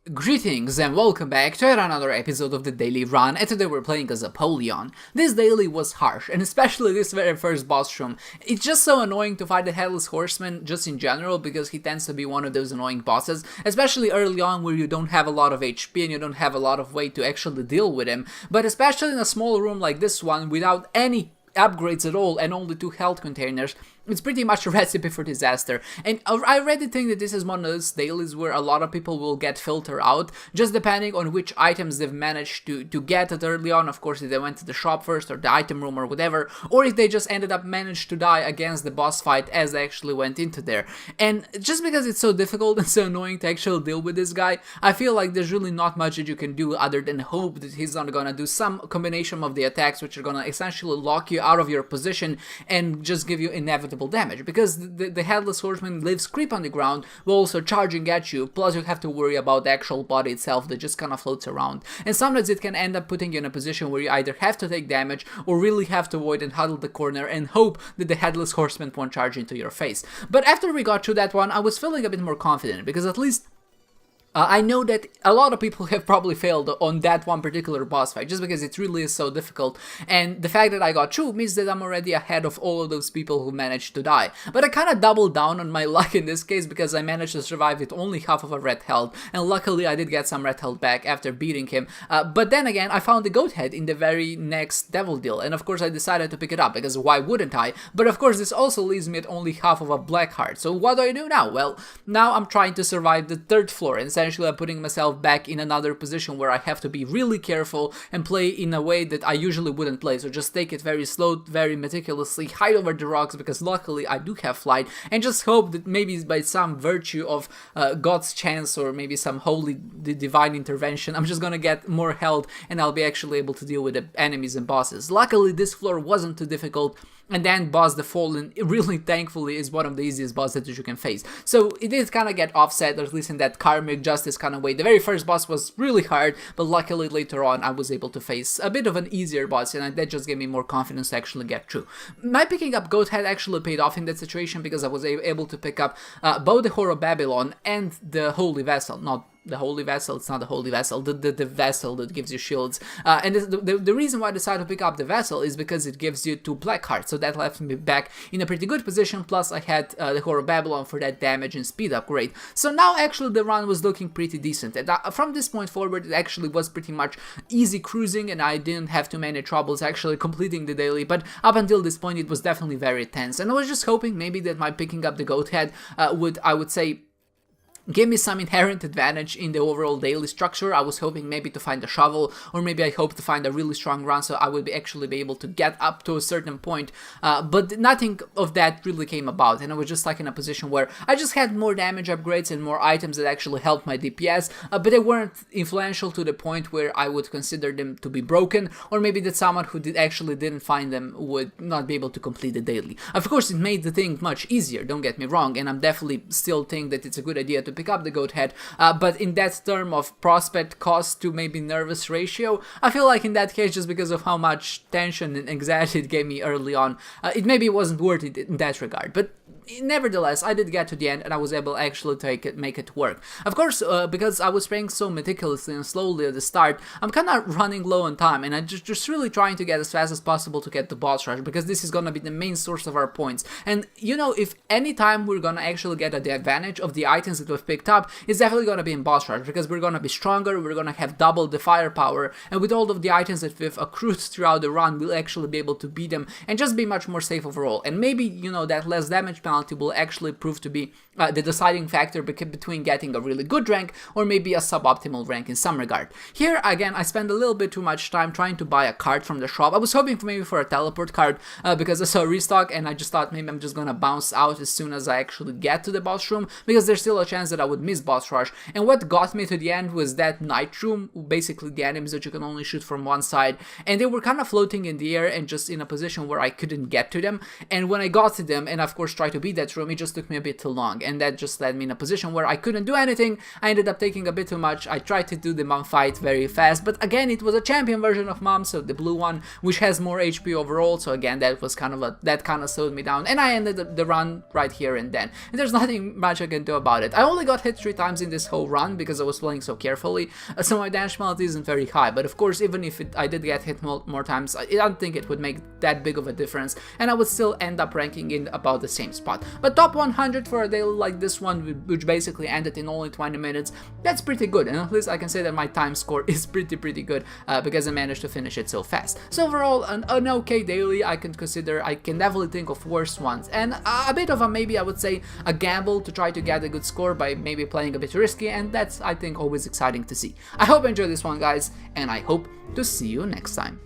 Greetings and welcome back to another episode of the Daily Run, and today we're playing as Apollyon. This daily was harsh, and especially this very first boss room. It's just so annoying to fight the Headless Horseman just in general, because he tends to be one of those annoying bosses, especially early on where you don't have a lot of HP and you don't have a lot of way to actually deal with him, but especially in a small room like this one without any upgrades at all and only 2 health containers. It's pretty much a recipe for disaster, and I really think that this is one of those dailies where a lot of people will get filtered out, just depending on which items they've managed to get at early on. Of course, if they went to the shop first or the item room or whatever, or if they just ended up managed to die against the boss fight as they actually went into there. And just because it's so difficult and so annoying to actually deal with this guy, I feel like there's really not much that you can do other than hope that he's not gonna do some combination of the attacks which are gonna essentially lock you out of your position and just give you inevitable damage, because the Headless Horseman lives creep on the ground while also charging at you, plus you have to worry about the actual body itself that just kind of floats around, and sometimes it can end up putting you in a position where you either have to take damage or really have to avoid and huddle the corner and hope that the Headless Horseman won't charge into your face. But after we got through that one, I was feeling a bit more confident, because at least I know that a lot of people have probably failed on that one particular boss fight, just because it really is so difficult, and the fact that I got through means that I'm already ahead of all of those people who managed to die. But I kind of doubled down on my luck in this case, because I managed to survive with only half of a red health, and luckily I did get some red health back after beating him. But then again, I found the goat head in the very next devil deal, and of course I decided to pick it up, because why wouldn't I? But of course this also leaves me at only half of a black heart, so what do I do now? Well, now I'm trying to survive the 3rd floor, and essentially I'm putting myself back in another position where I have to be really careful and play in a way that I usually wouldn't play, so just take it very slow, very meticulously, hide over the rocks, because luckily I do have flight, and just hope that maybe by some virtue of God's chance or maybe some holy divine intervention, I'm just gonna get more health and I'll be actually able to deal with the enemies and bosses. Luckily this floor wasn't too difficult, and then boss the Fallen, really thankfully, is one of the easiest bosses that you can face. So it did kind of get offset, at least in that karmic justice kind of way. The very first boss was really hard, but luckily later on I was able to face a bit of an easier boss, and that just gave me more confidence to actually get through. My picking up Goat Head actually paid off in that situation, because I was able to pick up both the Whore of Babylon and the Holy Vessel, not the Holy Vessel, it's not the Holy Vessel, the vessel that gives you shields. And the reason why I decided to pick up the vessel is because it gives you 2 black hearts, so that left me back in a pretty good position, plus I had the Whore of Babylon for that damage and speed upgrade. So now actually the run was looking pretty decent, and from this point forward it actually was pretty much easy cruising, and I didn't have too many troubles actually completing the daily, but up until this point it was definitely very tense, and I was just hoping maybe that my picking up the Goat Head would, I would say, give me some inherent advantage in the overall daily structure. I was hoping maybe to find a shovel, or maybe I hope to find a really strong run so I would actually be able to get up to a certain point, but nothing of that really came about, and I was just like in a position where I just had more damage upgrades and more items that actually helped my DPS, but they weren't influential to the point where I would consider them to be broken, or maybe that someone who actually didn't find them would not be able to complete the daily. Of course, it made the thing much easier, don't get me wrong, and I'm definitely still think that it's a good idea to pick up the Goat Head, but in that term of prospect cost to maybe nervous ratio, I feel like in that case, just because of how much tension and anxiety it gave me early on, it maybe wasn't worth it in that regard. But nevertheless, I did get to the end, and I was able actually to make it work. Of course, because I was playing so meticulously and slowly at the start, I'm kind of running low on time, and I'm just really trying to get as fast as possible to get the boss rush, because this is gonna be the main source of our points. And you know, if any time we're gonna actually get the advantage of the items that we've picked up, it's definitely gonna be in boss rush, because we're gonna be stronger, we're gonna have double the firepower, and with all of the items that we've accrued throughout the run, we'll actually be able to beat them and just be much more safe overall. And maybe, you know, that less damage penalty will actually prove to be the deciding factor between getting a really good rank or maybe a suboptimal rank in some regard. Here, again, I spent a little bit too much time trying to buy a card from the shop. I was hoping for a teleport card because I saw a restock, and I just thought maybe I'm just gonna bounce out as soon as I actually get to the boss room, because there's still a chance that I would miss boss rush. And what got me to the end was that night room, basically the enemies that you can only shoot from one side, and they were kind of floating in the air and just in a position where I couldn't get to them. And when I got to them, and of course tried to beat beat that room, it just took me a bit too long, and that just led me in a position where I couldn't do anything. I ended up taking a bit too much. I tried to do the mom fight very fast, but again, it was a champion version of mom, so the blue one, which has more HP overall, so again, that was that kind of slowed me down, and I ended the run right here and then. And there's nothing much I can do about it. I only got hit 3 times in this whole run because I was playing so carefully, so my damage penalty isn't very high, but of course, even if I did get hit more times, I don't think it would make that big of a difference, and I would still end up ranking in about the same spot. But top 100 for a daily like this one, which basically ended in only 20 minutes, that's pretty good, and at least I can say that my time score is pretty good because I managed to finish it so fast. So overall, an okay daily. I can definitely think of worse ones, and a bit of a, maybe I would say, a gamble to try to get a good score by maybe playing a bit risky, and that's, I think, always exciting to see. I hope you enjoyed this one, guys, and I hope to see you next time.